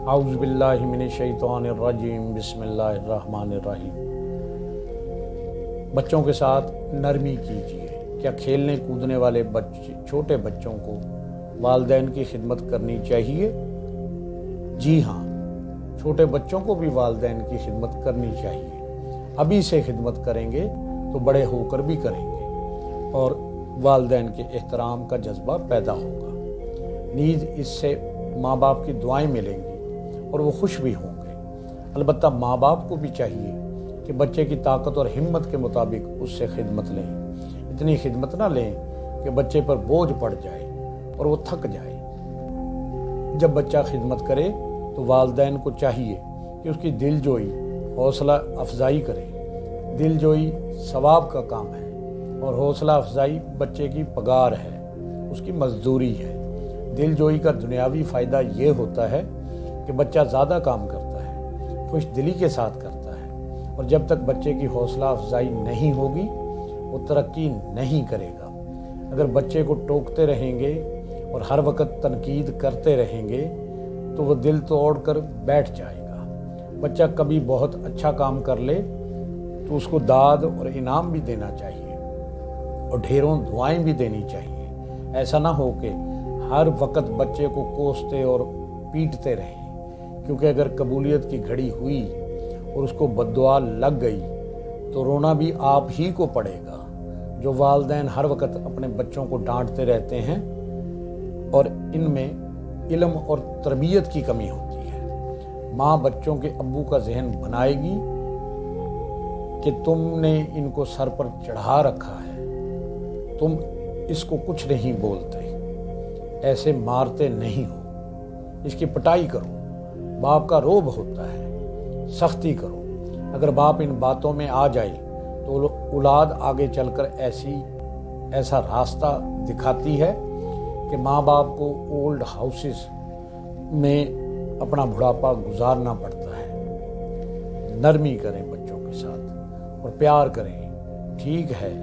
اعوذ باللہ من الشیطان الرجیم بسم اللہ الرحمن الرحیم۔ بچوں کے ساتھ نرمی کیجیے۔ کیا کھیلنے کودنے والے چھوٹے بچوں کو والدین کی خدمت کرنی چاہیے؟ جی ہاں، چھوٹے بچوں کو بھی والدین کی خدمت کرنی چاہیے۔ ابھی سے خدمت کریں گے تو بڑے ہو کر بھی کریں گے اور والدین کے احترام کا جذبہ پیدا ہوگا۔ نیز اس سے ماں باپ کی دعائیں ملیں گی اور وہ خوش بھی ہوں گے۔ البتہ ماں باپ کو بھی چاہیے کہ بچے کی طاقت اور ہمت کے مطابق اس سے خدمت لیں۔ اتنی خدمت نہ لیں کہ بچے پر بوجھ پڑ جائے اور وہ تھک جائے۔ جب بچہ خدمت کرے تو والدین کو چاہیے کہ اس کی دل جوئی حوصلہ افزائی کرے۔ دل جوئی ثواب کا کام ہے اور حوصلہ افزائی بچے کی پگار ہے، اس کی مزدوری ہے۔ دل جوئی کا دنیاوی فائدہ یہ ہوتا ہے کہ بچہ زیادہ کام کرتا ہے، خوش دلی کے ساتھ کرتا ہے، اور جب تک بچے کی حوصلہ افزائی نہیں ہوگی وہ ترقی نہیں کرے گا۔ اگر بچے کو ٹوکتے رہیں گے اور ہر وقت تنقید کرتے رہیں گے تو وہ دل توڑ کر بیٹھ جائے گا۔ بچہ کبھی بہت اچھا کام کر لے تو اس کو داد اور انعام بھی دینا چاہیے اور ڈھیروں دعائیں بھی دینی چاہیے۔ ایسا نہ ہو کہ ہر وقت بچے کو کوستے اور پیٹتے رہیں، کیونکہ اگر قبولیت کی گھڑی ہوئی اور اس کو بددعا لگ گئی تو رونا بھی آپ ہی کو پڑے گا۔ جو والدین ہر وقت اپنے بچوں کو ڈانٹتے رہتے ہیں اور ان میں علم اور تربیت کی کمی ہوتی ہے۔ ماں بچوں کے ابو کا ذہن بنائے گی کہ تم نے ان کو سر پر چڑھا رکھا ہے، تم اس کو کچھ نہیں بولتے، ایسے مارتے نہیں ہو، اس کی پٹائی کرو۔ باپ کا روب ہوتا ہے، سختی کرو۔ اگر باپ ان باتوں میں آ جائے تو اولاد آگے چل کر ایسا راستہ دکھاتی ہے کہ ماں باپ کو اولڈ ہاؤسز میں اپنا بڑھاپا گزارنا پڑتا ہے۔ نرمی کریں بچوں کے ساتھ اور پیار کریں۔ ٹھیک ہے،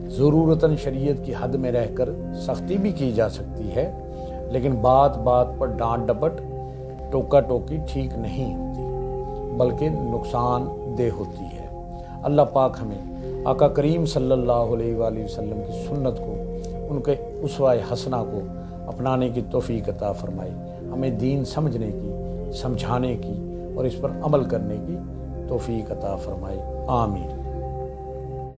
ضرورتاً شریعت کی حد میں رہ کر سختی بھی کی جا سکتی ہے، لیکن بات بات پر ڈانٹ ڈپٹ ٹوکا ٹوکی ٹھیک نہیں ہوتی، بلکہ نقصان دہ ہوتی ہے۔ اللہ پاک ہمیں آقا کریم صلی اللہ علیہ وآلہ وسلم کی سنت کو، ان کے اسوہ حسنہ کو اپنانے کی توفیق عطا فرمائے۔ ہمیں دین سمجھنے کی، سمجھانے کی اور اس پر عمل کرنے کی توفیق عطا فرمائے۔ آمین۔